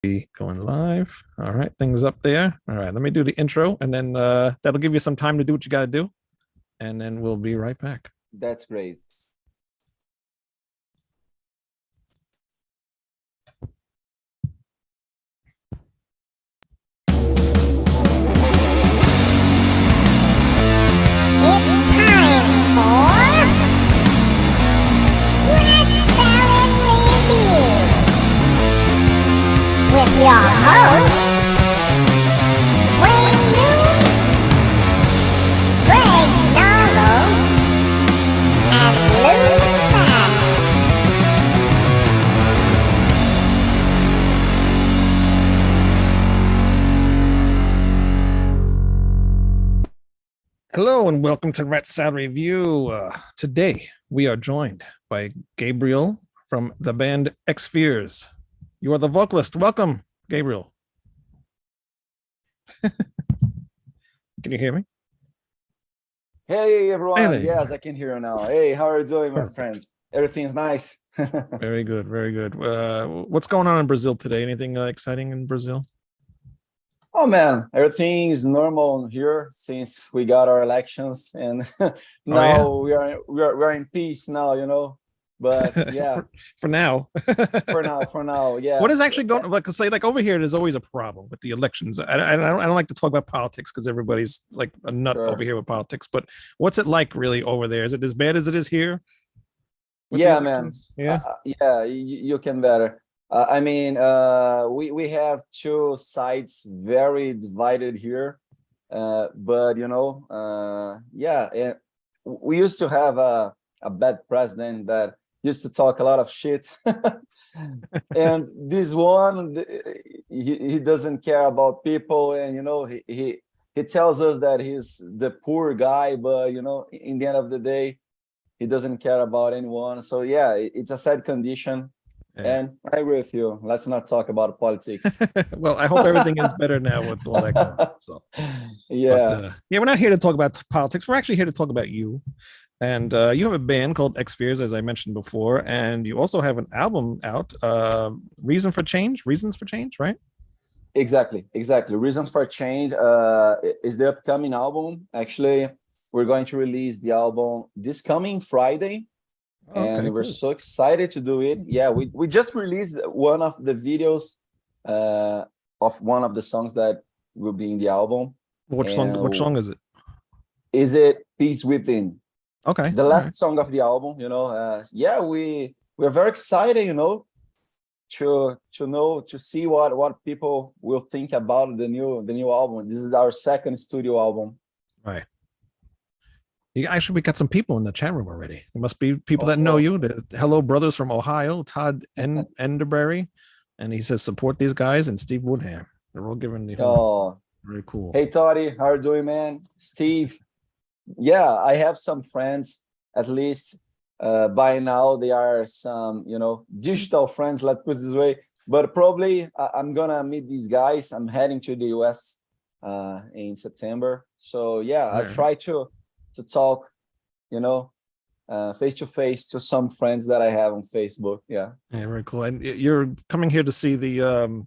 be going live. All right, things up there. All right, let me do the intro, and then that'll give you some time to do what you got to do, and then we'll be right back. That's great. With your hosts, Wayne New, Greg Donald, and Lou Max. Hello and welcome to Rat Salad Review. Today we are joined by Gabriel from the band XFears. You are the vocalist. Welcome, Gabriel. Can you hear me? Hey, everyone. Hey, yes, I can hear you now. Hey, how are you doing, my friends? Everything's nice. Very good, very good. What's going on in Brazil today? Anything exciting in Brazil? Oh, man, everything is normal here since we got our elections. And now we are in peace now, you know. But yeah, for now, for now, yeah. What is actually going? Like, say, like over here, there's always a problem with the elections. I don't like to talk about politics because everybody's like a nut over here with politics. But what's it like really over there? Is it as bad as it is here? Yeah, man. Yeah, yeah. You can better. I mean, we have two sides very divided here. But you know, yeah, and we used to have a bad president that used to talk a lot of shit. And this one, he doesn't care about people, and you know, he tells us that he's the poor guy, but you know, in the end of the day, he doesn't care about anyone. So yeah, it's a sad condition. Yeah. And I agree with you. Let's not talk about politics. Well, I hope everything is better now with all that going on. So yeah, but, yeah, we're not here to talk about politics. We're actually here to talk about you. And you have a band called XFears, as I mentioned before, and you also have an album out, Reasons for Change, right? Exactly. Reasons for Change is the upcoming album. Actually, we're going to release the album this coming Friday, and we're so excited to do it. Yeah, we just released one of the videos of one of the songs that will be in the album. Which song is it? Is it Peace Within? Okay. The last song of the album, you know. Yeah, we're very excited, you know, to see what people will think about the new album. This is our second studio album. Right. We got some people in the chat room already. It must be people that know you. The Hello Brothers from Ohio, Todd Enderberry, and he says support these guys, and Steve Woodham. They're all giving the very cool. Hey Toddy, how are you doing, man? Steve. Yeah, I have some friends, at least by now they are some, you know, digital friends, let's put it this way. But probably I'm gonna meet these guys. I'm heading to the US in September. So yeah, I try to talk, you know, face to face to some friends that I have on Facebook. Yeah, very cool. And you're coming here to see the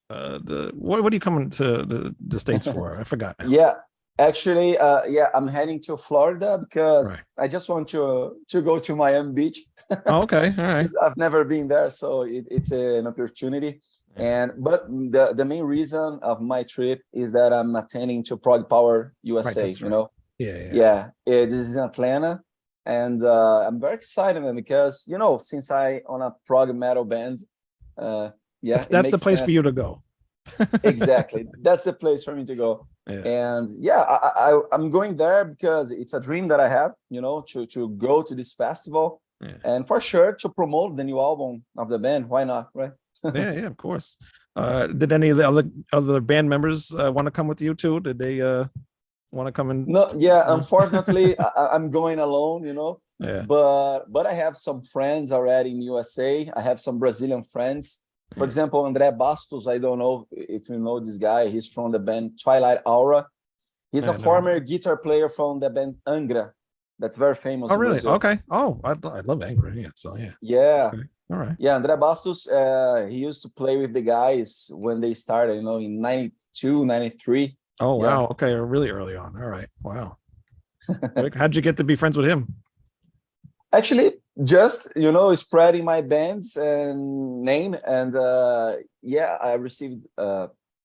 what are you coming to the States for? I forgot now. Yeah. Actually, yeah, I'm heading to Florida because I just want to go to Miami Beach. Okay, all right. I've never been there, so it's an opportunity. But the main reason of my trip is that I'm attending to Prog Power USA. You know, yeah. This is in Atlanta, and I'm very excited, man, because you know, since I on a prog metal band, yeah, that's the place for you to go. Exactly, that's the place for me to go. And yeah, I'm going there because it's a dream that I have, you know, to go to this festival and for sure to promote the new album of the band. Why not, right? yeah, of course. Did any of the other band members want to come with you too? Did they want to come in? No, yeah, unfortunately I'm going alone, you know. Yeah. But I have some friends already in USA. I have some Brazilian friends. For example, André Bastos, I don't know if you know this guy. He's from the band Twilight Aura. He's a former guitar player from the band Angra. That's very famous. Oh, really? Okay. Oh, I love Angra. Yeah. So yeah. Yeah. Okay. All right. Yeah, Andre Bastos, he used to play with the guys when they started, in 92, 93. Oh Yeah. wow. Okay, really early on. All right. Wow. How'd you get to be friends with him? Actually, just, spreading my band's and name. And yeah, I received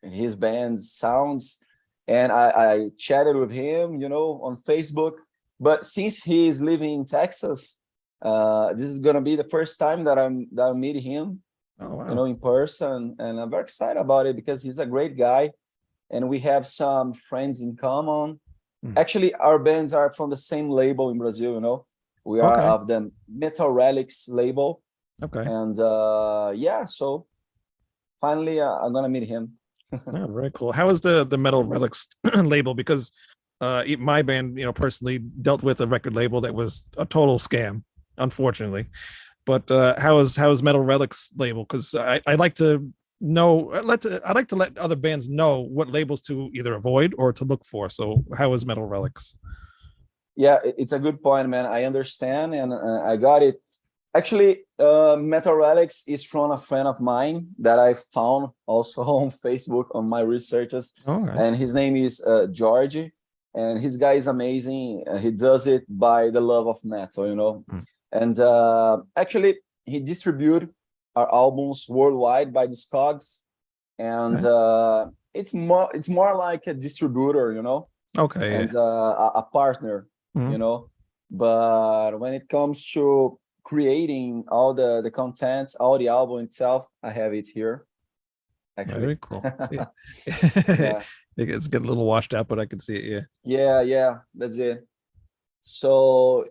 his band's sounds, and I chatted with him, on Facebook. But since he is living in Texas, this is gonna be the first time that I meet him, Oh wow. in person, and I'm very excited about it because he's a great guy, and we have some friends in common. Actually, our bands are from the same label in Brazil. We are Okay. of the Metal Relics label, Okay. and yeah, so finally I'm gonna meet him. Oh, very cool. How is the Metal Relics label? Because my band, personally dealt with a record label that was a total scam, unfortunately. But how is Metal Relics label? Because I like to know, I like to let other bands know what labels to either avoid or to look for. So how is Metal Relics? Yeah, it's a good point, man. I understand, and I got it. Actually, Metal Relics is from a friend of mine that I found also on Facebook on my researches, and his name is George, and his guy is amazing. He does it by the love of metal, and actually he distributes our albums worldwide by Discogs, and it's more like a distributor, Okay. and a partner, but when it comes to creating all the content, all the album itself, I have it here. Actually. Very cool. Yeah. Yeah. It's getting a little washed out, but I can see it. Yeah, that's it. So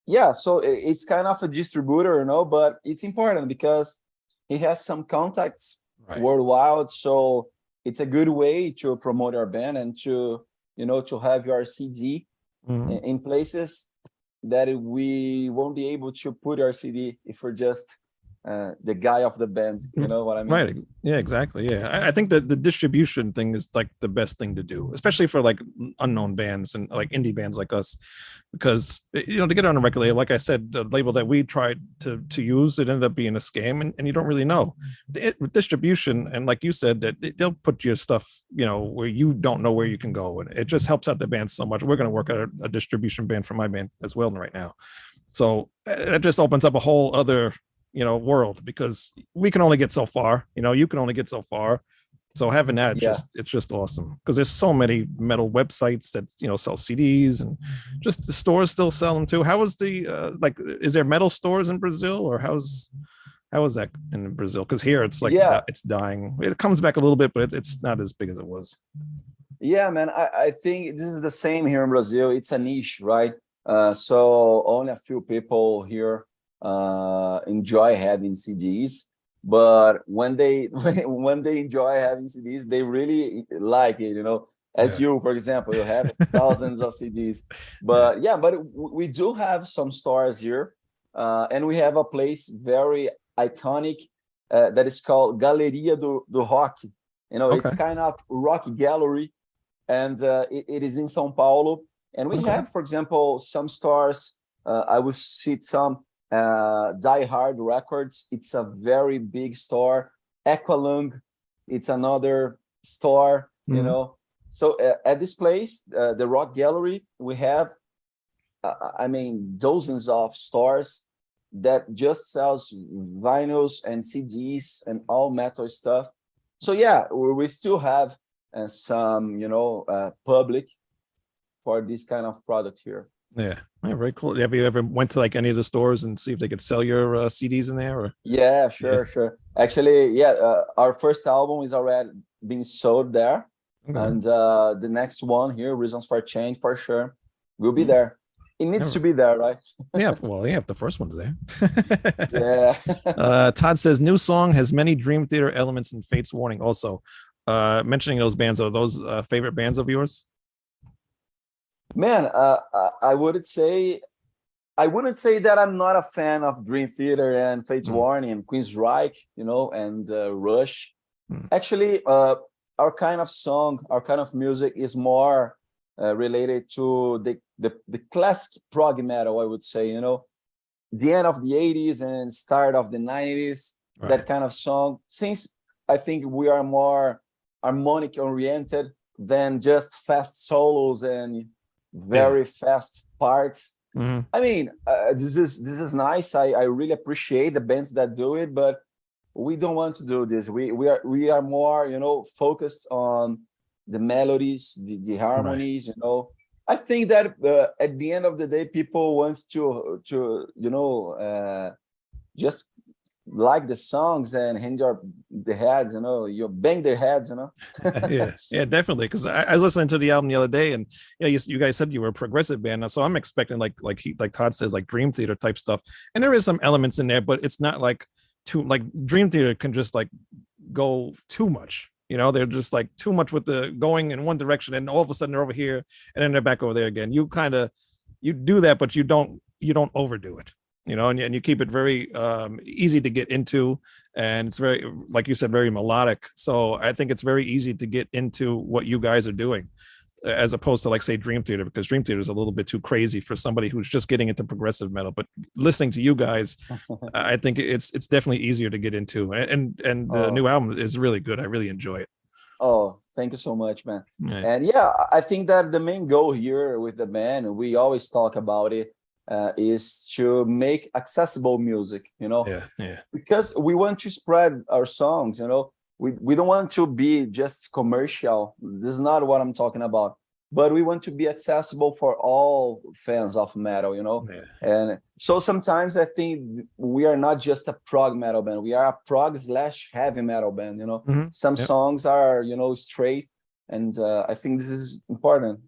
yeah, so it's kind of a distributor, but it's important because he has some contacts worldwide. So it's a good way to promote our band and to have your CD in places that we won't be able to put our CD if we're just the guy of the band. You know what I mean? Right. Yeah, exactly. Yeah. I think that the distribution thing is like the best thing to do, especially for like unknown bands and like indie bands like us, because to get on a record label, like I said, the label that we tried to use, it ended up being a scam, and you don't really know. With distribution, and like you said, that they'll put your stuff, where you don't know where you can go, and it just helps out the band so much. We're going to work at a distribution band for my band as well right now, so it just opens up a whole other world, because we can only get so far, you can only get so far. So having that, it's just awesome, because there's so many metal websites that sell CDs, and just the stores still sell them too. How is the is there metal stores in Brazil, or how is that in Brazil? Because here it's like it's dying. It comes back a little bit, but it's not as big as it was. Yeah, man, I think this is the same here in Brazil. It's a niche, right? So only a few people here enjoy having CDs, but when they enjoy having CDs, they really like it, as you, for example, you have thousands of CDs. But but we do have some stores here, and we have a place very iconic that is called Galeria do Rock. It's kind of rock gallery, and it is in São Paulo, and we have, for example, some stores. I will see some Die Hard Records. It's a very big store. Aqualung, it's another store, So at this place, the Rock Gallery, we have, dozens of stores that just sells vinyls and CDs and all metal stuff. So yeah, we still have some, public for this kind of product here. Yeah, very cool. Have you ever went to like any of the stores and see if they could sell your CDs in there? Or? Yeah, sure. Actually, our first album is already being sold there, and the next one here, Reasons for Change, for sure, will be there. It needs to be there, right? Yeah, well, if the first one's there. Yeah. Todd says new song has many Dream Theater elements and Fate's Warning. Also, mentioning those bands, are those favorite bands of yours? Man, I wouldn't say that I'm not a fan of Dream Theater and Fate's Warning and Queensryche, and Rush. Actually, our kind of song, our kind of music is more related to the classic prog metal, I would say. the end of the 80s and start of the 90s, that kind of song. Since I think we are more harmonic oriented than just fast solos and very fast parts. I mean, this is nice. I really appreciate the bands that do it, but we don't want to do this. We are more, you know, focused on the melodies, the harmonies, you know. I think that at the end of the day, people want to you know, just like the songs and hand the heads, you know, you bang their heads, you know. yeah, definitely. Because I was listening to the album the other day, and yeah, you guys said you were a progressive band, so I'm expecting like Todd says, like Dream Theater type stuff, and there is some elements in there, but it's not like too, like Dream Theater can just like go too much. You know, they're just like too much with the going in one direction, and all of a sudden they're over here, and then they're back over there again. You do that, but you don't overdo it. You know, and you keep it very easy to get into, and it's very, like you said, very melodic. So I think it's very easy to get into what you guys are doing, as opposed to like say Dream Theater, because Dream Theater is a little bit too crazy for somebody who's just getting into progressive metal. But listening to you guys, I think it's definitely easier to get into, and the new album is really good. I really enjoy it. Oh, thank you so much, man. And yeah, I think that the main goal here with the band, and we always talk about it, is to make accessible music, you know. Because we want to spread our songs, you know. We don't want to be just commercial. This is not what I'm talking about, but we want to be accessible for all fans of metal, you know. And so sometimes I think we are not just a prog metal band, we are a prog/heavy metal band, you know. Some songs are, you know, straight, and I think this is important.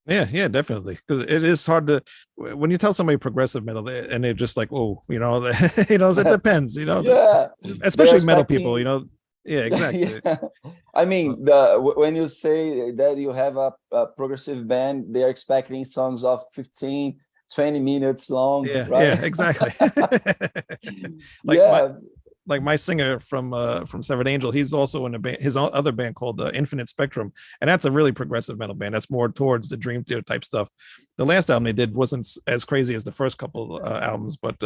Yeah, definitely. Because it is hard to, when you tell somebody progressive metal and they're just like, oh, you know, you know, it depends, you know. Especially metal people, you know. Yeah, exactly. I mean, when you say that you have a progressive band, they are expecting songs of 15, 20 minutes long. Right? Yeah, exactly. Like my singer from Severed Angel, he's also in a band, his other band called Infinite Spectrum, and that's a really progressive metal band. That's more towards the Dream Theater type stuff. The last album they did wasn't as crazy as the first couple albums, but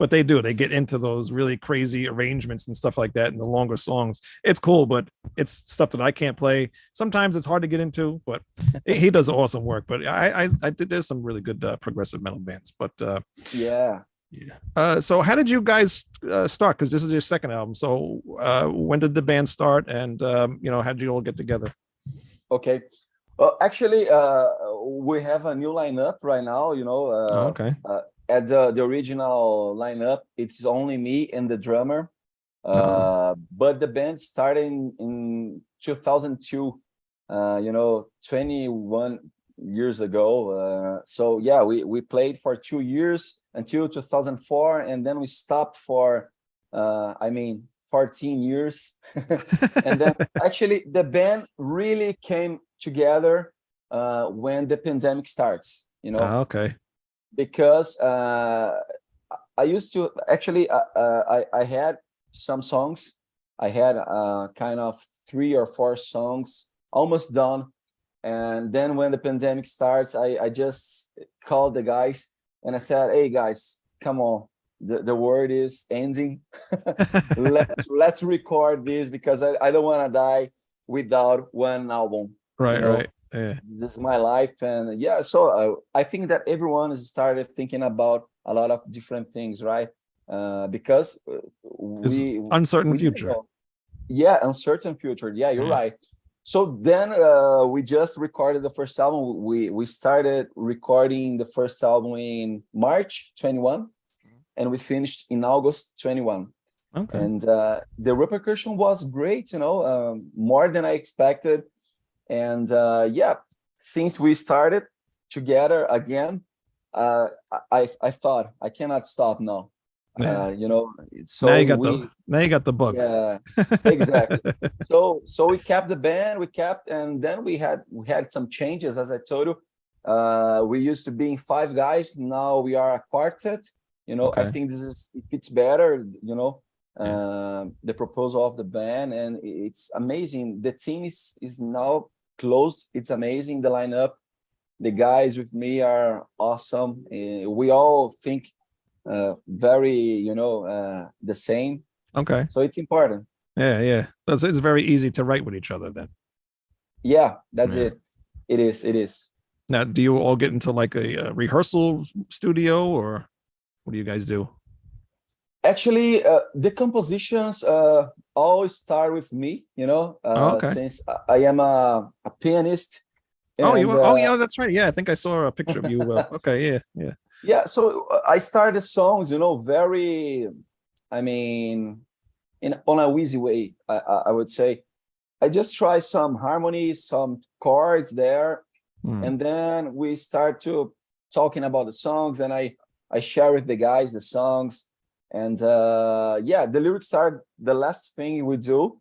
they get into those really crazy arrangements and stuff like that, and the longer songs. It's cool, but it's stuff that I can't play. Sometimes it's hard to get into, but he does awesome work. But I did, there's some really good progressive metal bands, but yeah. So how did you guys start? Because this is your second album. So when did the band start, and you know, how did you all get together? Okay. Well, actually, we have a new lineup right now. You know, at the original lineup, it's only me and the drummer. But the band started in 2002. You know, 21 years ago. So yeah, we played for 2 years until 2004, and then we stopped for 14 years. And then actually the band really came together when the pandemic starts, you know. Because I used to actually I had some songs. I had kind of 3 or 4 songs almost done. And then when the pandemic starts, I just called the guys and I said, hey guys, come on, the world is ending. let's record this, because I don't want to die without one album. Right. Yeah. This is my life. And yeah, so I think that everyone has started thinking about a lot of different things, right? Because uncertain future. Yeah, uncertain future. Yeah, you're right. So then we just recorded the first album. We started recording the first album in March 21, and we finished in August 21. And the repercussion was great, you know, more than I expected. And yeah, since we started together again, I thought I cannot stop now. You know, so now you got the bug. Yeah, exactly. So we kept the band, and then we had some changes, as I told you. We used to be in 5 guys, now we are a quartet. You know, I think it's better, you know, the proposal of the band, and it's amazing. The team is now closed. It's amazing, the lineup. The guys with me are awesome. We all think very, the same. Okay. So it's important. Yeah. It's very easy to write with each other then. Yeah, that's Yeah. it. It is. Now, do you all get into like a rehearsal studio, or what do you guys do? Actually, the compositions always start with me, Okay. since I am a pianist. Oh, you and, are? Oh, yeah, that's right. Yeah, I think I saw a picture of you. Okay, yeah. Yeah, so I started songs, very, I mean, on a easy way, I would say. I just try some harmonies, some chords there, and then we start to talking about the songs, and I share with the guys the songs, and the lyrics are the last thing we do.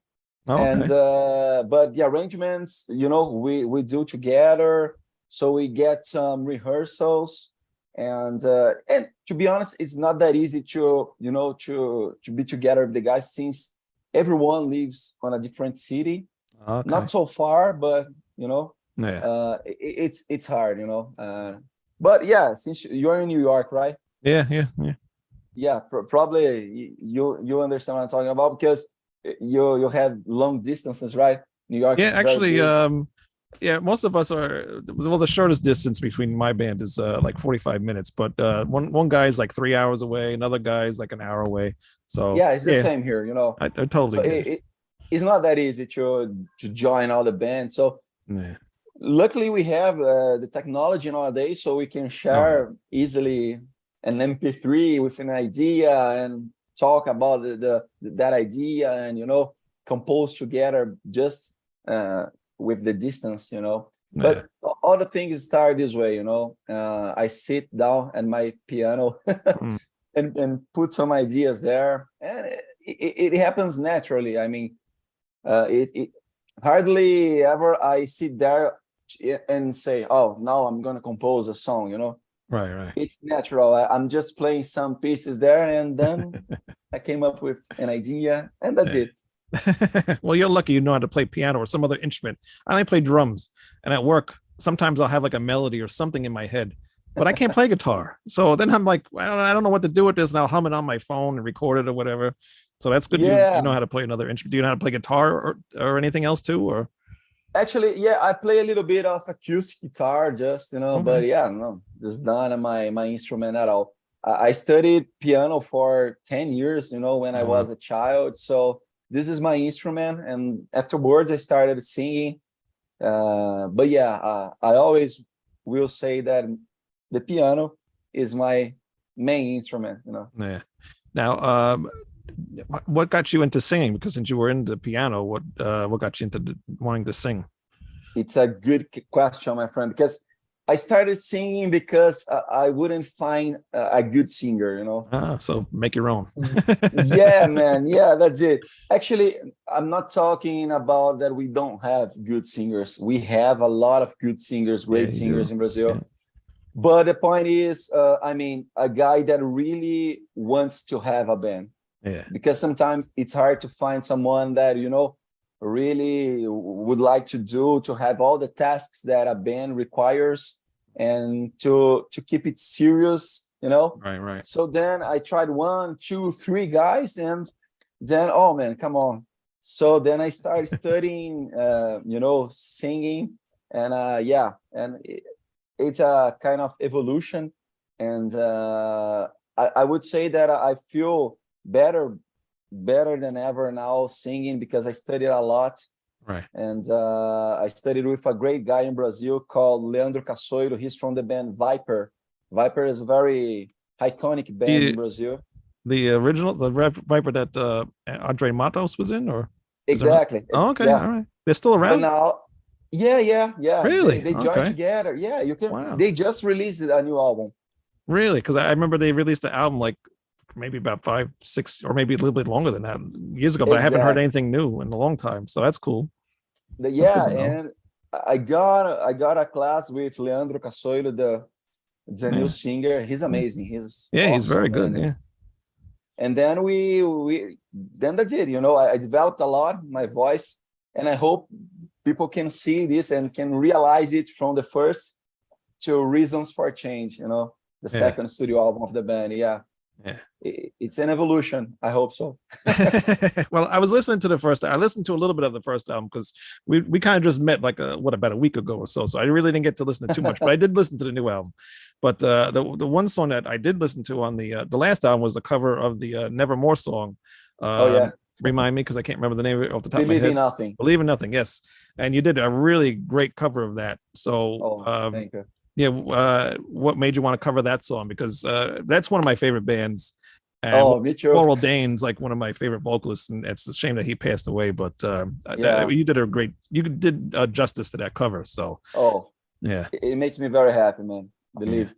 Oh, And okay. but the arrangements, we do together, so we get some rehearsals. And to be honest, it's not that easy to be together with the guys, since everyone lives on a different city. Okay. Not so far, but Yeah. it's hard, but yeah, since you're in New York, right? Yeah. Yeah, probably you understand what I'm talking about, because you have long distances, right? New York Yeah, is very actually, big. yeah, most of us are. Well, the shortest distance between my band is like 45 minutes, but one guy is like 3 hours away, another guy is like an hour away. So Yeah, it's the same here, I totally so get it. it's not that easy to join all the bands. So Yeah. luckily we have the technology nowadays, so we can share easily an MP3 with an idea and talk about that idea, and compose together, just with the distance, But all the things start this way, I sit down at my piano and put some ideas there, and it happens naturally. I mean, it hardly ever I sit there and say, oh, now I'm gonna compose a song, Right. It's natural. I'm just playing some pieces there, and then I came up with an idea, and that's it. Well, you're lucky you know how to play piano or some other instrument. I only play drums, and at work, sometimes I'll have like a melody or something in my head, but I can't play guitar. So then I'm like, I don't know what to do with this, and I'll hum it on my phone and record it or whatever. So that's good. Yeah. You know how to play another instrument. Do you know how to play guitar or anything else too? Or Actually, yeah, I play a little bit of acoustic guitar, just Okay. but yeah, no, this is not my instrument at all. I studied piano for 10 years, when I was a child. So this is my instrument, and afterwards I started singing. But yeah, I always will say that the piano is my main instrument. Yeah. Now, what got you into singing? Because since you were into piano, what got you into wanting to sing? It's a good question, my friend, because I started singing because I wouldn't find a good singer, So make your own. Yeah, man. Yeah, that's it. Actually, I'm not talking about that we don't have good singers. We have a lot of good singers, great singers in Brazil. Yeah. But the point is, I mean, a guy that really wants to have a band. Yeah. Because sometimes it's hard to find someone that, really would like to have all the tasks that a band requires, and to keep it serious, Right. So then I tried 1, 2, 3 guys, and then, oh man, come on. So then I started studying, singing, and it's a kind of evolution. And I would say that I feel better than ever now singing, because I studied a lot. Right. And I studied with a great guy in Brazil called Leandro Cassoiro. He's from the band Viper. Viper is a very iconic band in Brazil. The original, the Viper that Andre Matos was in, or exactly. Oh, okay, yeah. all right. They're still around. But now, yeah. Really? They joined together. Yeah, you can. Wow. They just released a new album. Really? Because I remember they released the album like maybe about 5, 6, or maybe a little bit longer than that years ago. But I haven't heard anything new in a long time, so that's cool. Yeah, and I got a class with Leandro Cassoiro, the new singer. He's amazing. He's awesome, he's very good. Yeah. And then then that's it. I developed a lot my voice, and I hope people can see this and can realize it from the first to Reasons for Change. The second studio album of the band. Yeah. Yeah. It's an evolution. I hope so. Well, I was listening to I listened to a little bit of the first album because we kind of just met like about a week ago or so. So I really didn't get to listen to too much, but I did listen to the new album. But the one song that I did listen to on the last album was the cover of the Nevermore song. Oh yeah. Remind me, because I can't remember the name of it off the top of my Believe head. in Nothing. Believe in Nothing, yes. And you did a really great cover of that. So Thank you. yeah, what made you want to cover that song? Because that's one of my favorite bands. And Me too. Laurel Dane's like one of my favorite vocalists, and it's a shame that he passed away. But you did justice to that cover. So yeah, it makes me very happy, man. Believe.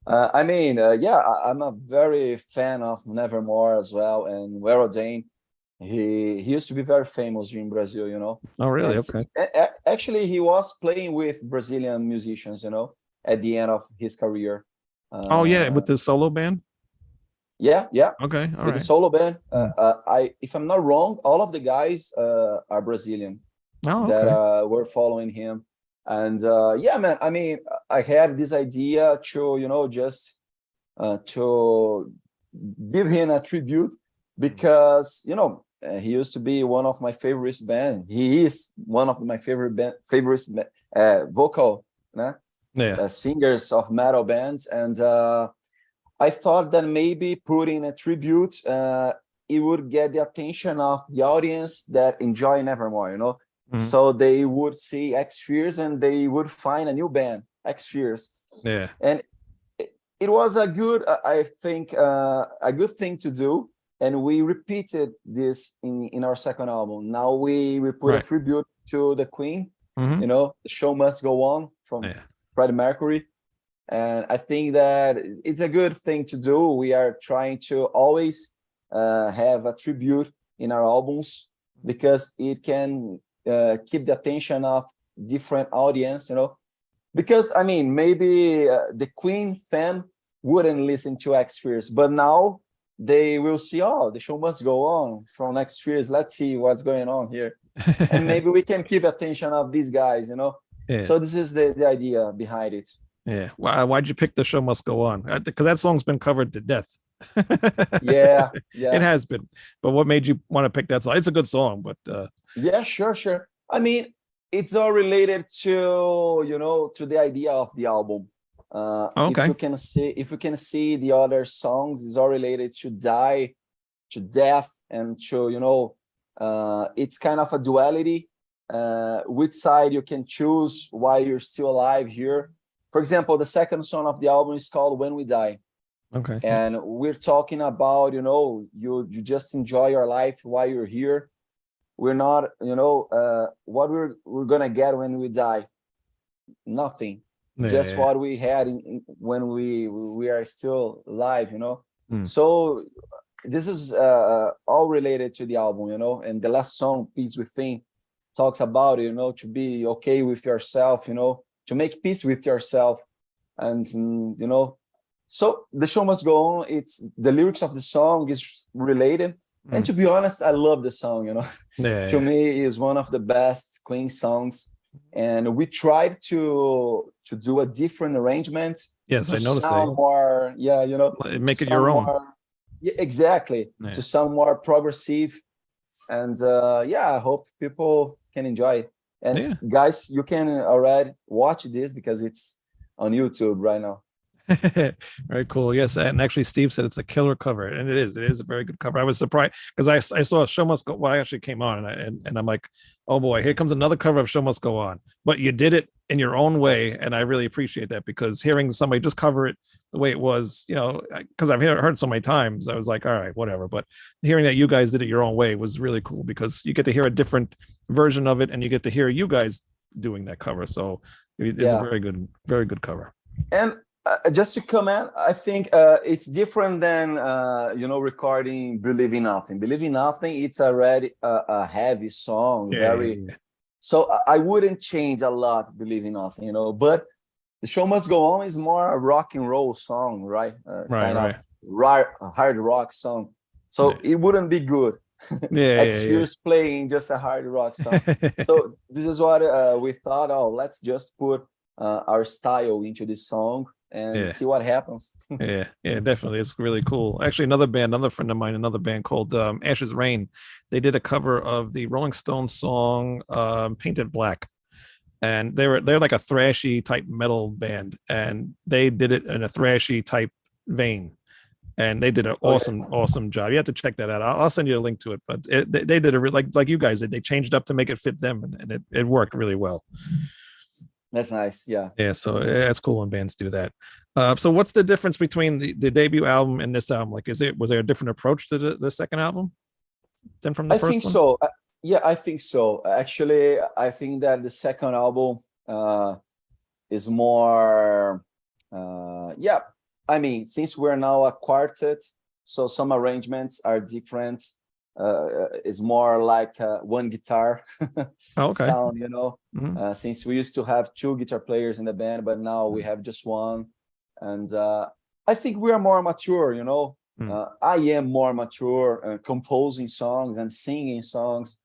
I mean, I'm a very fan of Nevermore as well, and Laurel Dane. He used to be very famous here in Brazil, you know. Oh, really? And Okay. actually, he was playing with Brazilian musicians, you know, at the end of his career. Oh yeah, with the solo band. Yeah. Okay, all with right. the solo band. If I'm not wrong, all of the guys are Brazilian that were following him. And yeah, man, I mean, I had this idea to, you know, just to give him a tribute because, you know, he used to be one of my favorite band. He is one of my favorite vocal singers of metal bands. And I thought that maybe putting a tribute, it would get the attention of the audience that enjoy Nevermore, you know. Mm-hmm. So they would see XFears and they would find a new band, XFears. Yeah. And it was a good, I think, a good thing to do. And we repeated this in our second album. Now we put a tribute to the Queen, you know, The Show Must Go On from Freddie Mercury. And I think that it's a good thing to do. We are trying to always have a tribute in our albums because it can keep the attention of different audience, you know. Because, I mean, maybe the Queen fan wouldn't listen to XFears, but now they will see, The Show Must Go On from XFears. Let's see what's going on here. And maybe we can keep attention of these guys, you know. Yeah. So this is the idea behind it. Yeah. Why'd you pick The Show Must Go On? Because that song's been covered to death. Yeah. It has been. But what made you want to pick that song? It's a good song, but yeah, sure. I mean, it's all related to, you know, to the idea of the album. Okay. If you can see the other songs, it's all related to death, and to, you know, it's kind of a duality. Which side you can choose while you're still alive here. For example, the second song of the album is called When We Die. Okay. And we're talking about, you know, you just enjoy your life while you're here. We're not, you know, what we're gonna get when we die. Nothing. Just what we had when we are still alive, you know. So this is all related to the album, you know. And the last song, Peace Within, talks about it, you know, to be okay with yourself, you know, to make peace with yourself. And you know, so The Show Must Go On, it's the lyrics of the song is related. And to be honest, I love the song, you know. To me, it's one of the best Queen songs. And we tried to do a different arrangement. Yes, I noticed that. More, you know, make it your own. Yeah, exactly. To sound more progressive. And I hope people can enjoy it. And guys, you can already watch this because it's on YouTube right now. Very cool. Yes, and actually Steve said it's a killer cover, and it is a very good cover. I was surprised because I saw Show Must Go. Well, I actually came on and I'm like, oh boy, here comes another cover of Show Must Go On. But you did it in your own way, and I really appreciate that, because hearing somebody just cover it the way it was, you know, because I've heard so many times, I was like, all right, whatever. But hearing that you guys did it your own way was really cool, because you get to hear a different version of it, and you get to hear you guys doing that cover. So it's a very good cover. And just to comment, I think it's different than you know, recording Believe in Nothing. Believe in Nothing, it's already a heavy song, so I wouldn't change a lot Believe in Nothing, you know. But The Show Must Go On is more a rock and roll song, right? Kind of hard rock song. So it wouldn't be good. XFears playing just a hard rock song. So this is what we thought. Oh, let's just put our style into this song. and see what happens. Yeah, definitely. It's really cool. Actually, another friend of mine, another band called Ashes Rain, they did a cover of the Rolling Stones song Painted Black. And they're like a thrashy type metal band, and they did it in a thrashy type vein. And they did an awesome job. You have to check that out. I'll send you a link to it. But they did it like you guys did. They changed up to make it fit them, and it worked really well. That's nice. Yeah. Yeah. So it's cool when bands do that. So what's the difference between the debut album and this album? Like, was there a different approach to the second album than from the first one? I think so. Yeah, I think so. Actually, I think that the second album is more. I mean, since we're now a quartet, so some arrangements are different. It's more like one guitar sound, you know. Mm-hmm. Since we used to have 2 guitar players in the band, but now we have just one. And I think we are more mature, you know. I am more mature composing songs and singing songs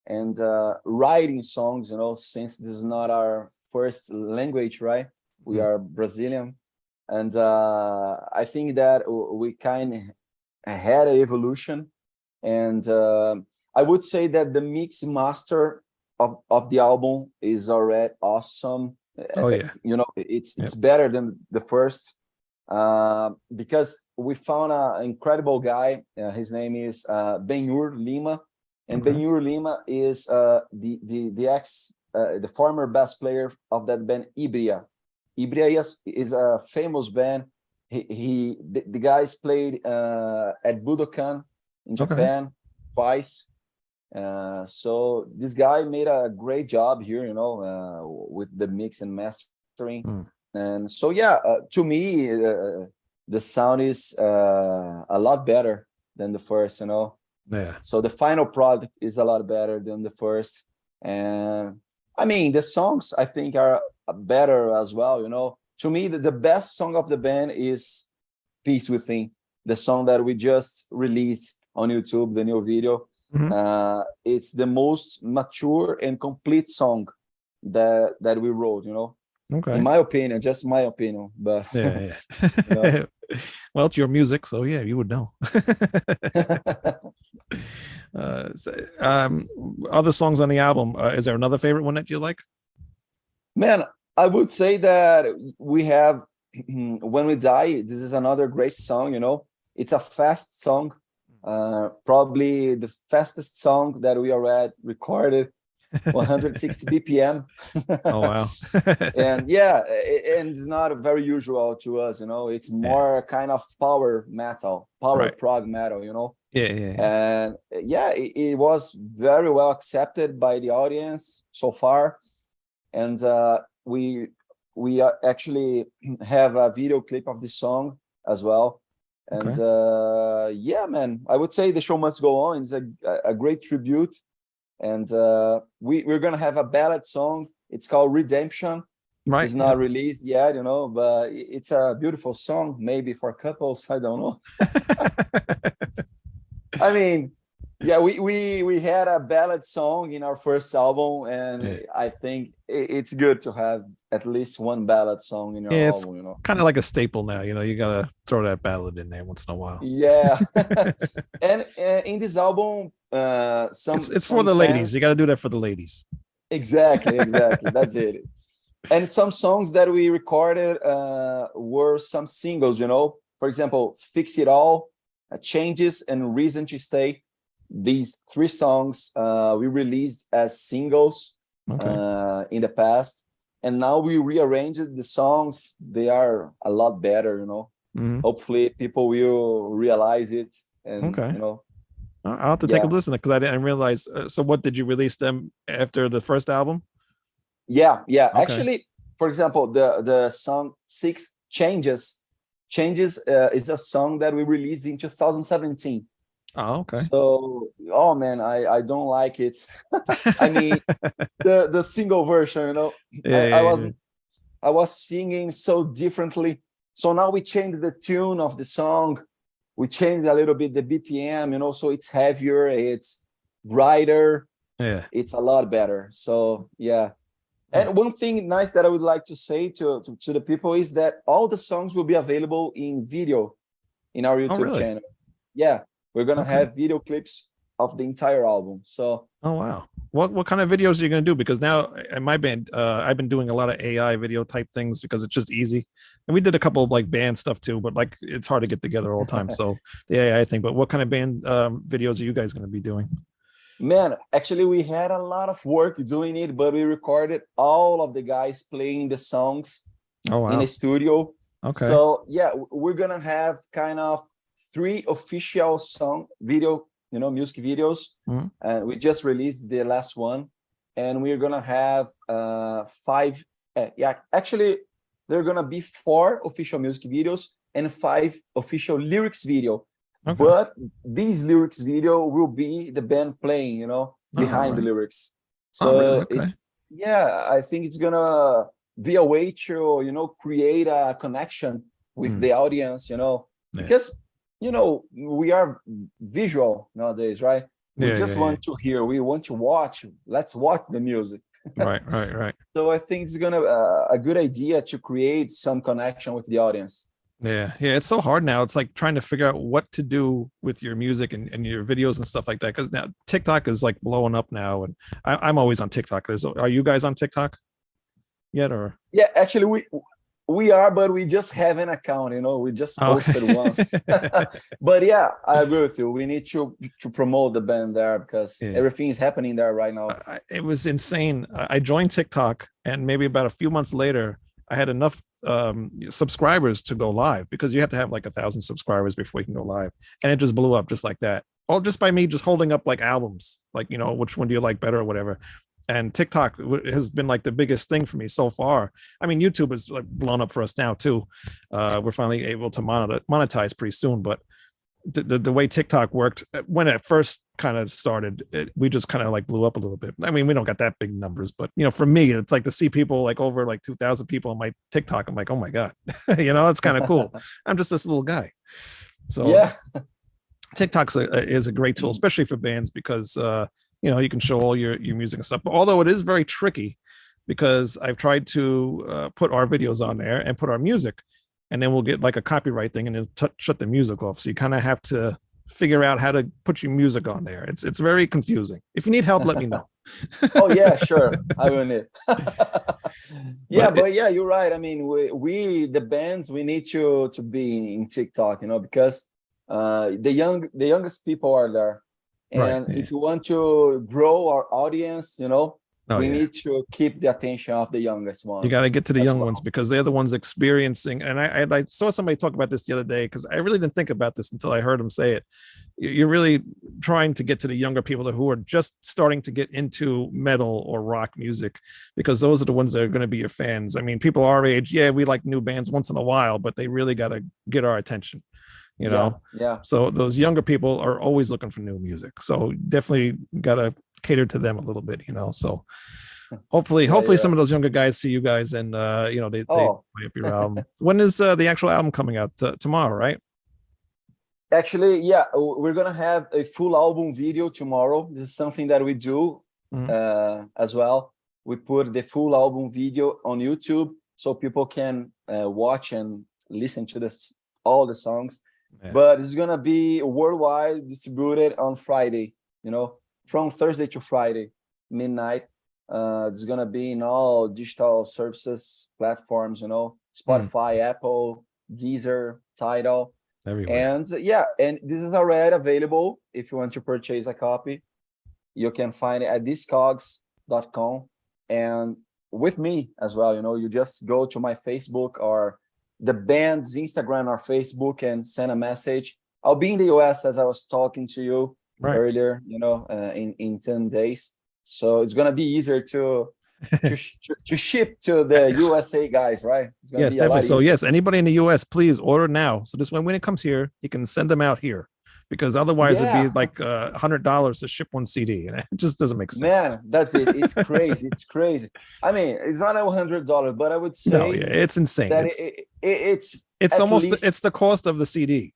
and writing songs, you know, since this is not our first language, right? We are Brazilian. And I think that we kind of had an evolution. And I would say that the mix master of the album is already awesome. Oh, yeah. You know, it's better than the first because we found an incredible guy. His name is Ben-Hur Lima. And Ben-Hur Lima is the former bass player of that band, Ibria. Ibria is a famous band. The guys played at Budokan in Japan twice. So this guy made a great job here, you know, with the mix and mastering. And so, to me, the sound is a lot better than the first, you know. Yeah. So the final product is a lot better than the first. And I mean, the songs I think are better as well, you know. To me, the best song of the band is Peace Within, the song that we just released on YouTube, the new video. It's the most mature and complete song that we wrote, you know. In my opinion, just my opinion, but you know. Well, it's your music, so yeah, you would know. Other songs on the album, is there another favorite one that you like? Man, I would say that we have When We Die. This is another great song, you know. It's a fast song, probably the fastest song that we already recorded, 160 BPM. Oh, wow. And and it's not very usual to us, you know. It's more kind of power metal, prog metal, you know. And it was very well accepted by the audience so far. And we actually have a video clip of this song as well. And man, I would say The Show Must Go On. It's a great tribute. And we're gonna have a ballad song. It's called Redemption. Right. It's not released yet, you know, but it's a beautiful song, maybe for couples. I don't know. I mean, we had a ballad song in our first album, and I think it's good to have at least one ballad song in your album, you know. Kind of like a staple now, you know. You gotta throw that ballad in there once in a while. Yeah. And in this album, it's for the ladies. You got to do that for the ladies. Exactly. That's it. And some songs that we recorded were some singles, you know. For example, Fix It All, Changes, and Reason to Stay. These 3 songs we released as singles in the past, and now we rearranged the songs. They are a lot better, you know. Hopefully people will realize it, and you know. I'll have to take a listen because I didn't realize. So what, did you release them after the first album? Yeah. Actually, for example, the song 6 Changes is a song that we released in 2017. Oh, okay. So, man, I don't like it. I mean, the single version, you know. I was singing so differently. So now we changed the tune of the song. We changed a little bit the BPM, you know, so it's heavier, it's brighter. Yeah. It's a lot better. So, yeah. And one thing nice that I would like to say to the people is that all the songs will be available in video in our YouTube really? channel. Yeah, we're gonna Okay. have video clips of the entire album. So Oh wow. What kind of videos are you gonna do? Because now in my band, I've been doing a lot of AI video type things because it's just easy. And we did a couple of like band stuff too, but like it's hard to get together all the time. So the AI thing. But what kind of band videos are you guys gonna be doing? man, actually we had a lot of work doing it, but we recorded all of the guys playing the songs Oh in wow. a studio. Okay. So yeah, we're gonna have kind of 3 official song video, music videos. Mhm. And we just released the last one, and we're gonna have 5. Actually, there are gonna be 4 official music videos and 5 official lyrics video. Okay. But these lyrics video will be the band playing, behind the lyrics. So really? Okay. it's, yeah, I think it's gonna be a way to, create a connection with the audience, because, we are visual nowadays, right? We just want to hear, we want to watch. Let's watch the music. Right. So I think it's gonna a good idea to create some connection with the audience. Yeah. It's so hard now. It's like trying to figure out what to do with your music and your videos and stuff like that. Because now TikTok is like blowing up now, and I'm always on TikTok. Are you guys on TikTok yet, or? Yeah, actually we are, but we just have an account. We just posted once. But yeah, I agree with you. We need to promote the band there because everything is happening there right now. It was insane. I joined TikTok, and maybe about a few months later, I had enough subscribers to go live, because you have to have like 1,000 subscribers before you can go live, and it just blew up just like that, all just by me just holding up like albums, like which one do you like better or whatever. And TikTok has been like the biggest thing for me so far. I mean, YouTube is like blown up for us now too. We're finally able to monetize pretty soon, but the way TikTok worked when it first kind of started, we just kind of like blew up a little bit. I mean, we don't got that big numbers, but for me, it's like to see people like over like 2,000 people on my TikTok. I'm like, oh my God, it's kind of cool. I'm just this little guy. So yeah, TikTok is a great tool, especially for bands, because you can show all your music and stuff. But although it is very tricky, because I've tried to put our videos on there and put our music, and then we'll get like a copyright thing and it'll shut the music off. So you kind of have to figure out how to put your music on there. It's very confusing. If you need help, let me know. Oh yeah, sure, I will need. But yeah, you're right. I mean, we the bands, we need to be in TikTok, because the youngest people are there. And if you want to grow our audience, we need to keep the attention of the youngest ones. You got to get to the young ones, because they're the ones experiencing. And I saw somebody talk about this the other day, because I really didn't think about this until I heard him say it. You're really trying to get to the younger people who are just starting to get into metal or rock music, because those are the ones that are going to be your fans. I mean, people our age, we like new bands once in a while, but they really got to get our attention. Yeah. So those younger people are always looking for new music. So definitely got to cater to them a little bit, So hopefully some of those younger guys see you guys, and they play up your album. When is the actual album coming out? Tomorrow, right? Actually, yeah, we're gonna have a full album video tomorrow. This is something that we do as well. We put the full album video on YouTube so people can watch and listen to all the songs. Yeah. But it's gonna be worldwide distributed on Friday, from Thursday to Friday, midnight. It's gonna be in all digital services platforms, Spotify, Apple, Deezer, Tidal. Everywhere. And and this is already available. If you want to purchase a copy, you can find it at discogs.com, and with me as well. You just go to my Facebook or the band's Instagram or Facebook and send a message. I'll be in the US, as I was talking to you earlier, in 10 days. So it's gonna be easier to ship to the USA guys, right? Yes, definitely. So yes, anybody in the US, please order now. So this when it comes here, you can send them out here, because otherwise it'd be like $100 to ship one CD, and it just doesn't make sense. Man, that's it. It's crazy. It's crazy. I mean, it's not $100, but I would say it's insane. That it's almost it's the cost of the CD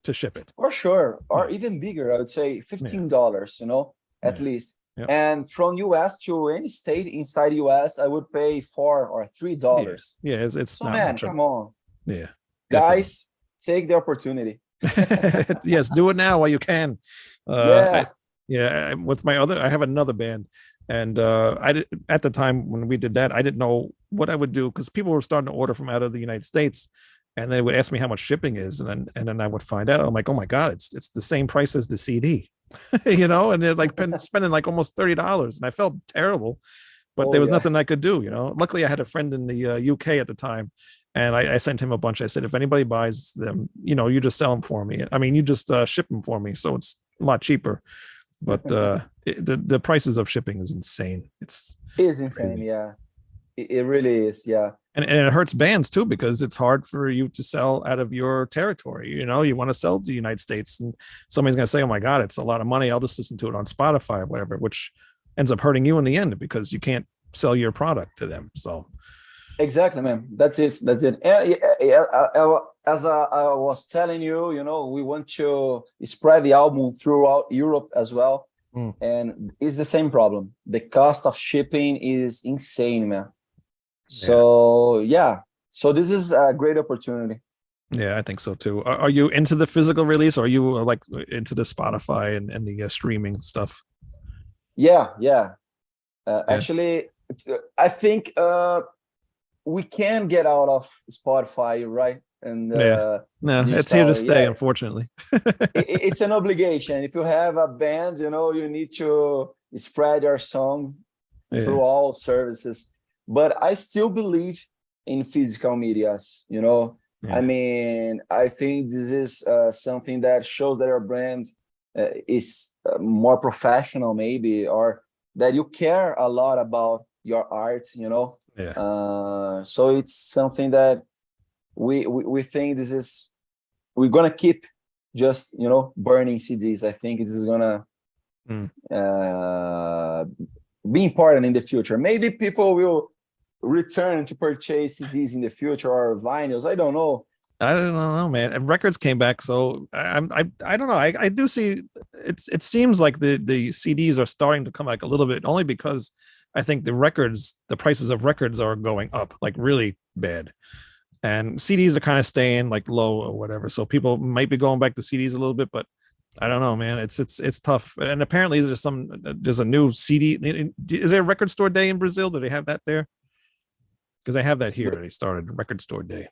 to ship it for sure, or even bigger. I would say $15, at least. Yep. And from US to any state inside US, I would pay $4 or $3. Yeah, it's So not man, much. come on, Yeah, guys, take the opportunity. definitely. Yes, do it now while you can. Yeah. With my other, I have another band, and I did at the time when we did that, I didn't know what I would do because people were starting to order from out of the United States, and they would ask me how much shipping is, and then I would find out. I'm like, oh my god, it's the same price as the CD, you know, and they're like spending like almost $30, and I felt terrible, but there was nothing I could do, you know. Luckily, I had a friend in the UK at the time, and I sent him a bunch. I said, if anybody buys them, you know, you just sell them for me. I mean, you just ship them for me, so it's a lot cheaper. But the prices of shipping is insane. It is insane. Crazy. Yeah, it really is. Yeah. And it hurts bands too, because it's hard for you to sell out of your territory. You know, you want to sell to the United States, and somebody's going to say, oh my God, it's a lot of money. I'll just listen to it on Spotify or whatever, which ends up hurting you in the end because you can't sell your product to them. So exactly, man. That's it. That's it. As I was telling you, you know, we want to spread the album throughout Europe as well. And it's the same problem. The cost of shipping is insane, man. So so this is a great opportunity. Yeah, I think so too. Are you into the physical release, or are you like into the Spotify and the streaming stuff? Yeah. Actually, I think we can get out of Spotify, right? And no, it's here to stay, unfortunately. It's an obligation. If you have a band, you know, you need to spread your song through all services. But I still believe in physical medias, you know. I mean, I think this is something that shows that your brand is more professional, maybe, or that you care a lot about your art, you know. So it's something that we think this is, we're gonna keep just, you know, burning CDs. I think this is gonna be important in the future. Maybe people will return to purchase CDs in the future, or vinyls. I don't know. I don't know, man. And records came back, so I don't know. I do see it seems like the CDs are starting to come back a little bit, only because I think the prices of records are going up like really bad, and CDs are kind of staying like low or whatever. So people might be going back to CDs a little bit, but I don't know, man. It's tough. And apparently there's a new CD. Is there a record store day in Brazil? Do they have that there? Because I have that here. They started record store day.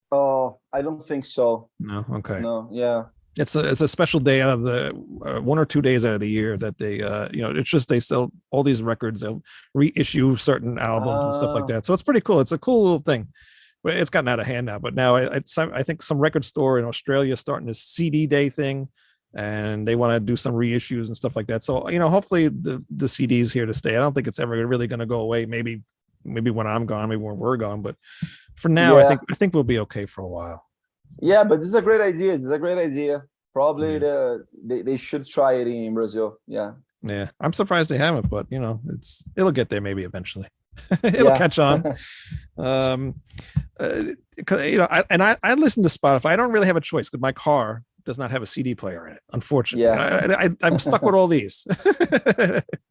Oh, I don't think so. No, okay. No, yeah. It's a special day out of the 1 or 2 days out of the year that they you know, it's just they sell all these records. They'll reissue certain albums and stuff like that. So it's pretty cool. It's a cool little thing. But it's gotten out of hand now. But now I think some record store in Australia is starting this CD day thing, and they want to do some reissues and stuff like that. So, you know, hopefully the CD is here to stay. I don't think it's ever really going to go away. Maybe when I'm gone, maybe when we're gone. But for now, I think we'll be okay for a while. Yeah, but this is a great idea. This is a great idea. Probably they should try it in Brazil. Yeah. I'm surprised they haven't, but you know, it'll get there maybe eventually. It'll catch on. You know, I listen to Spotify. I don't really have a choice because my car does not have a CD player in it, unfortunately. I'm stuck with all these.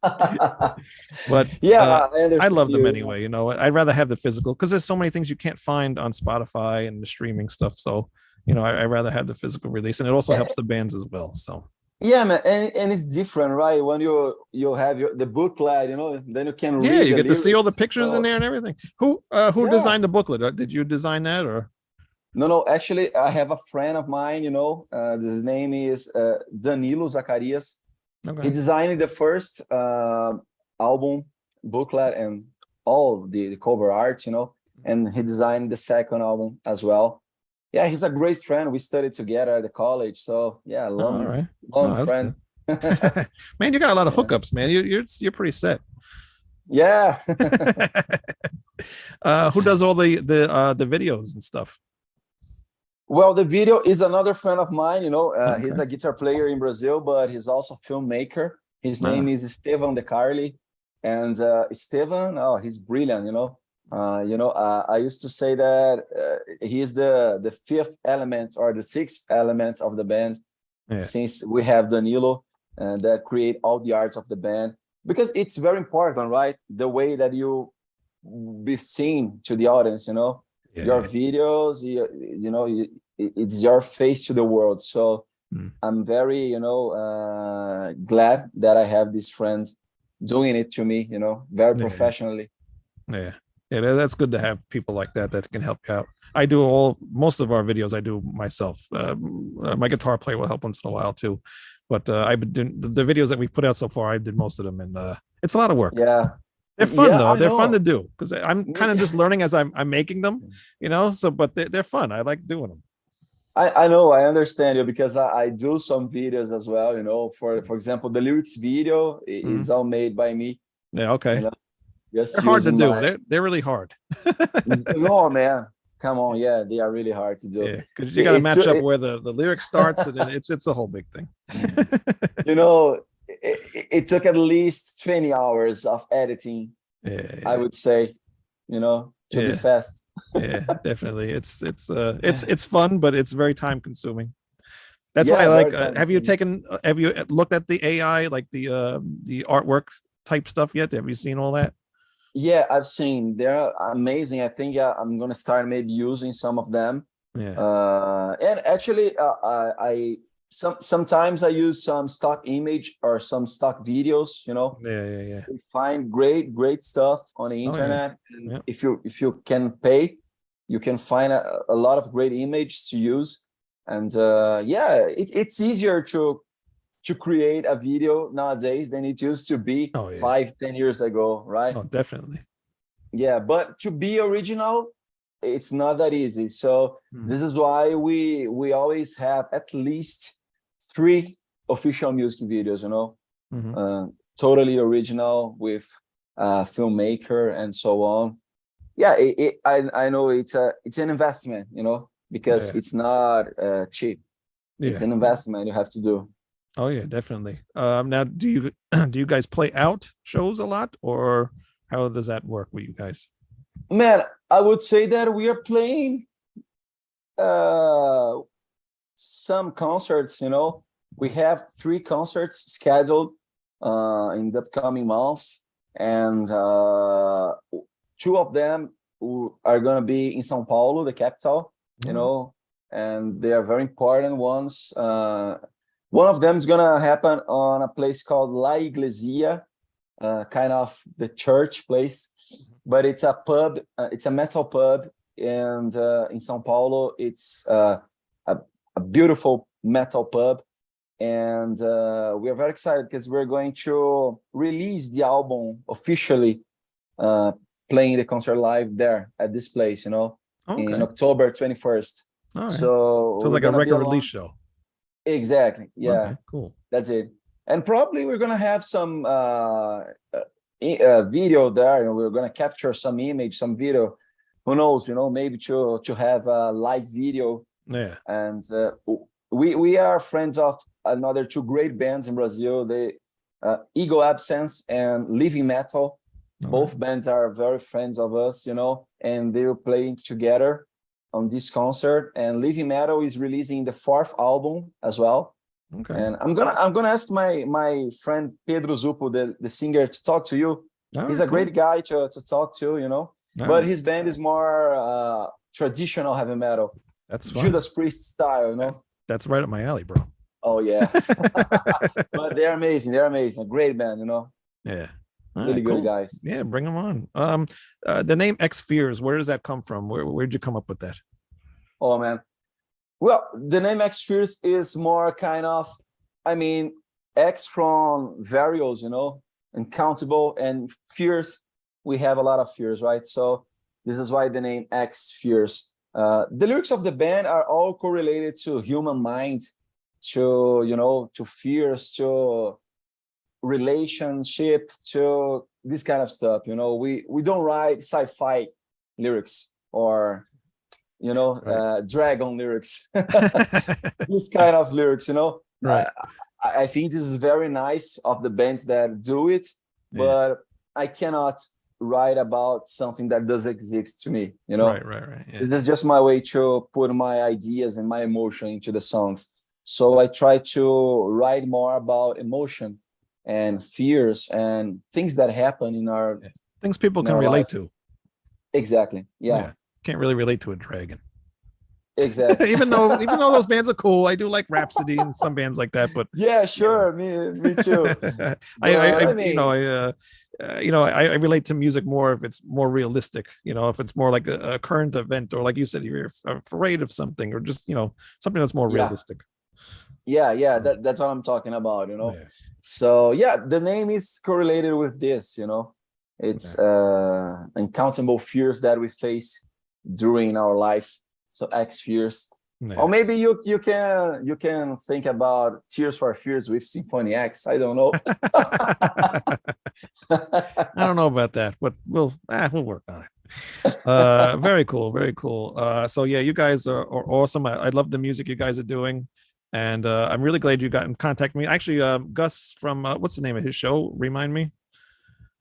But I love them anyway. You know, I'd rather have the physical because there's so many things you can't find on Spotify and the streaming stuff. So, you know, I'd rather have the physical release, and it also helps the bands as well. So yeah, man, and it's different, right? When you have the booklet, you know, then you can read. You get to see all the pictures in there and everything. Who designed the booklet? Did you design that or? No. Actually, I have a friend of mine. You know, his name is Danilo Zacarias. Okay. He designed the first album booklet and all the cover art. You know, and he designed the second album as well. Yeah, he's a great friend. We studied together at the college. So yeah, long friend. Man, you got a lot of hookups, man. You're pretty set. Yeah. Who does all the videos and stuff? Well, the video is another friend of mine. You know, he's a guitar player in Brazil, but he's also a filmmaker. His name is Esteban De Carli, and Esteban, he's brilliant. You know. I used to say that he's the fifth element or the sixth element of the band, since we have Danilo. and that create all the arts of the band, because it's very important, right? The way that you be seen to the audience, you know, your videos, it's your face to the world. So I'm very, glad that I have these friends doing it to me, very professionally. Yeah, that's good to have people like that can help you out. I do most of our videos I do myself. My guitar player will help once in a while too, but I've been doing the videos that we've put out so far. I did most of them, and it's a lot of work. Yeah, they're fun though. They're fun to do because I'm kind of just learning as I'm making them, So, but they're fun. I like doing them. I know, I understand you, because I do some videos as well, for example, the lyrics video is all made by me. Yeah, okay. Just they're hard to do. They're really hard. Oh man, come on, yeah, they are really hard to do. Yeah, because you got to match up where the lyric starts, and then it's a whole big thing. It took at least 20 hours of editing. I would say, to be fast. Yeah, definitely. It's fun, but it's very time consuming. That's why I like. Have you looked at the AI, like the artwork type stuff yet? Have you seen all that? Yeah, I've seen. They're amazing. I think I'm gonna start maybe using some of them. Yeah. And actually, sometimes I use some stock image or some stock videos. Yeah. We find great stuff on the internet. And if you can pay, you can find a lot of great images to use. And it's easier to create a video nowadays than it used to be 5-10 years ago, right? Oh, definitely. Yeah, but to be original, it's not that easy. So this is why we always have at least 3 official music videos, totally original with a filmmaker and so on. Yeah, I know it's an investment, because it's not cheap. It's an investment you have to do. Oh yeah, definitely. Now, do you guys play out shows a lot, or how does that work with you guys? Man, I would say that we are playing some concerts. We have 3 concerts scheduled in the upcoming months, and 2 of them are gonna be in São Paulo, the capital. And they are very important ones. One of them is gonna happen on a place called La Iglesia, kind of the church place, but it's a pub. It's a metal pub, and in São Paulo, it's a beautiful metal pub, and we are very excited because we're going to release the album officially, playing the concert live there at this place. In October 21st. Right. So like a record release show. Exactly. Yeah. Okay, cool. That's it. And probably we're gonna have some video there, we're gonna capture some image, some video. Who knows? Maybe to have a live video. Yeah. And we are friends of another 2 great bands in Brazil. They Ego Absence and Living Metal. Both bands are very friends of us, and they're playing together on this concert. And Living Metal is releasing the 4th album as well. Okay. And I'm gonna ask my friend Pedro Zupo, the singer, to talk to you. He's a great guy to talk to, but his band is more traditional heavy metal. That's fun. Judas Priest style, That's right up my alley, bro. Oh yeah. But they're amazing. They're amazing. A great band, Yeah. Really good guys. Yeah, bring them on. The name XFears, where does that come from? Where'd you come up with that? Oh man. Well, the name XFears is more kind of, X from variables, uncountable, and fears. We have a lot of fears, right? So this is why the name XFears. The lyrics of the band are all correlated to human mind, to fears, to relationship, to this kind of stuff. We don't write sci-fi lyrics or dragon lyrics. This kind of lyrics, right. I think this is very nice of the bands that do it, but I cannot write about something that doesn't exist to me, Right. Yeah. This is just my way to put my ideas and my emotion into the songs. So I try to write more about emotion and fears and things that happen in our Things people in can our relate life. to. Exactly. Yeah. Can't really relate to a dragon. Exactly. even though those bands are cool, I do like Rhapsody and some bands like that. But Yeah, sure. Me too. I mean, I relate to music more if it's more realistic. If it's more like a current event, or like you said, you're afraid of something, or just something that's more Yeah. realistic. Yeah. That's what I'm talking about. Yeah. So yeah, the name is correlated with this. It's uncountable fears that we face during our life. So XFears. Yeah. Or maybe you can think about Tears for Fears with Symphony X. I don't know. I don't know about that, but we'll work on it. Very cool, very cool. So yeah, you guys are awesome. I love the music you guys are doing, and I'm really glad you got in contact with me. Actually, Gus from what's the name of his show? Remind me.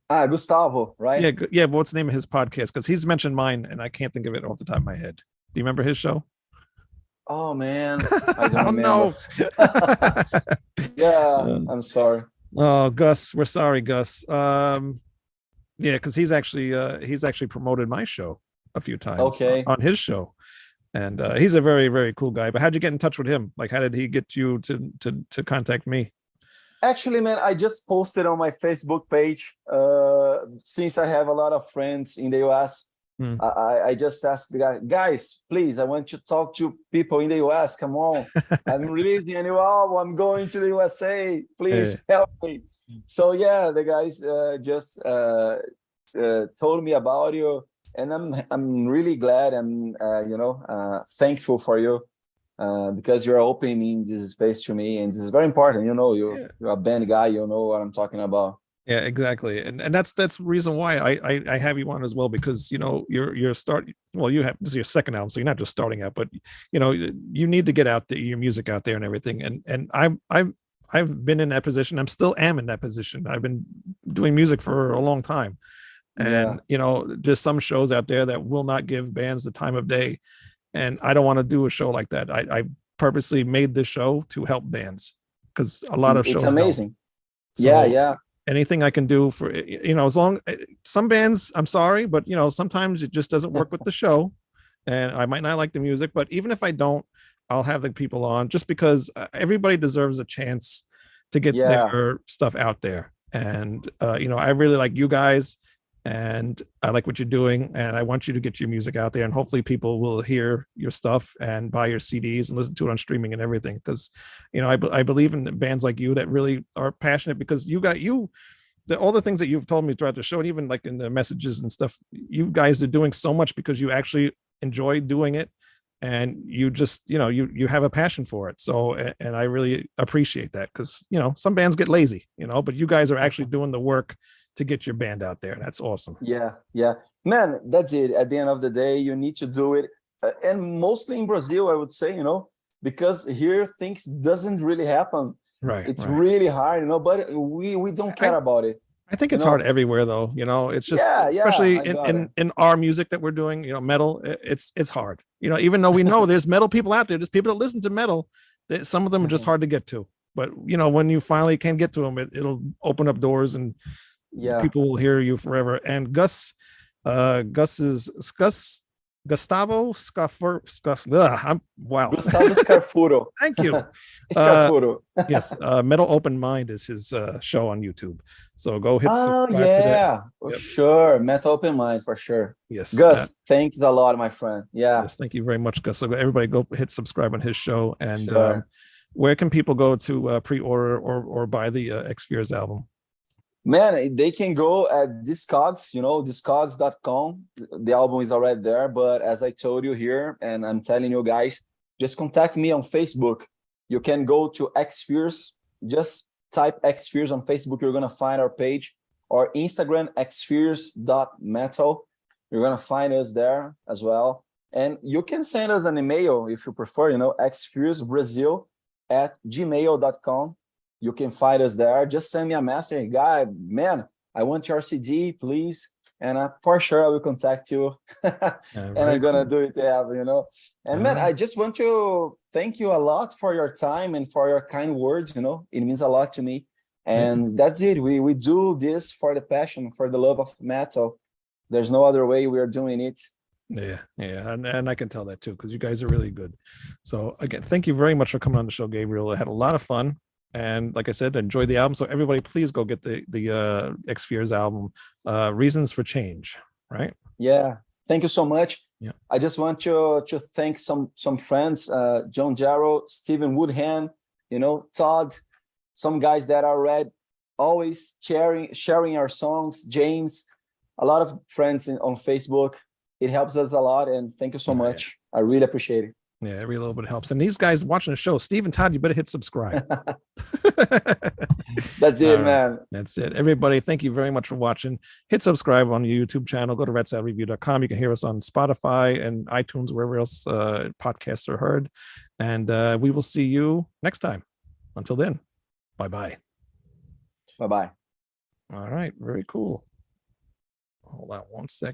Gustavo, right? Yeah. But what's the name of his podcast? Because he's mentioned mine, and I can't think of it off the top of my head. Do you remember his show? Oh man, I don't remember. No. Yeah, I'm sorry. Oh, Gus, we're sorry, Gus. Yeah, because he's actually promoted my show a few times. Okay. On his show, and he's a very, very cool guy. But how'd you get in touch with him? Like, how did he get you to contact me? Actually, man, I just posted on my Facebook page. Since I have a lot of friends in the US, I just asked the guys, please, I want to talk to people in the US. Come on, I'm releasing a new album. I'm going to the USA. Please help me. So yeah, the guys just told me about you, and I'm really glad. I'm thankful for you. Because you're opening this space to me, and this is very important. You're a band guy. You know what I'm talking about. Yeah, exactly, and that's the reason why I have you on as well, because you're starting. Well, this is your second album, so you're not just starting out, but you need to get out your music out there and everything. And I've been in that position. I'm still am in that position. I've been doing music for a long time, and there's some shows out there that will not give bands the time of day. And I don't want to do a show like that. I purposely made this show to help bands, because a lot of shows. It's amazing. So yeah. Anything I can do for as long. Some bands, I'm sorry, but sometimes it just doesn't work with the show, and I might not like the music. But even if I don't, I'll have the people on, just because everybody deserves a chance to get their stuff out there. And I really like you guys. And I like what you're doing, and I want you to get your music out there, and hopefully people will hear your stuff and buy your CDs and listen to it on streaming and everything. Because I believe in bands like you that really are passionate, because all the things that you've told me throughout the show, and even like in the messages and stuff, you guys are doing so much because you actually enjoy doing it, and you just you have a passion for it. So, and I really appreciate that, because some bands get lazy, but you guys are actually doing the work to get your band out there. That's awesome. Yeah, man, that's it. At the end of the day, you need to do it, and mostly in Brazil, I would say, because here things doesn't really happen. Right. It's really hard, but we don't care about it. I think it's hard everywhere, though. It's just especially in our music that we're doing. Metal. It's hard. Even though we know there's metal people out there, there's people that listen to metal. Some of them are just hard to get to. But when you finally can get to them, it'll open up doors, and people will hear you forever. And Gustavo Scarfuro. Gustavo Scarfuro. Thank you. Scarfuro. Yes, Metal Open Mind is his show on YouTube. So go hit subscribe to that. For sure. Metal Open Mind, for sure. Yes. Gus, thanks a lot, my friend. Yeah. Yes, thank you very much, Gus. So everybody go hit subscribe on his show. And where can people go to pre-order or buy the XFears album? Man, they can go at Discogs, discogs.com. The album is already there. But as I told you here, and I'm telling you guys, just contact me on Facebook. You can go to XFears. Just type XFears on Facebook. You're going to find our page. Or Instagram, xfears.metal. You're going to find us there as well. And you can send us an email if you prefer, xfearsbrazil@gmail.com. You can find us there. Just send me a message. Guy, man, I want your CD, please. and for sure I will contact you, and very I'm gonna cool. do it to have, you know. And man, I just want to thank you a lot for your time and for your kind words. You know, it means a lot to me. And that's it. We do this for the passion, for the love of metal. There's no other way we are doing it. Yeah, and I can tell that too, because you guys are really good. So again, thank you very much for coming on the show, Gabriel. I had a lot of fun, and like I said, enjoy the album. So everybody, please go get the XFears album, Reasons for Change. Right? Yeah, thank you so much. Yeah, I just want to thank some friends, John Jarrow, Stephen Woodhand, you know, Todd, some guys that are always sharing our songs. James, a lot of friends on Facebook. It helps us a lot, and thank you so much. Yeah. I really appreciate it. Yeah, every little bit helps. And these guys watching the show, Steve and Todd, you better hit subscribe. That's it, man. That's it. Everybody, thank you very much for watching. Hit subscribe on the YouTube channel. Go to redsaddlereview.com. You can hear us on Spotify and iTunes, wherever else podcasts are heard. And we will see you next time. Until then, bye-bye. Bye-bye. All right, very cool. Hold on one second.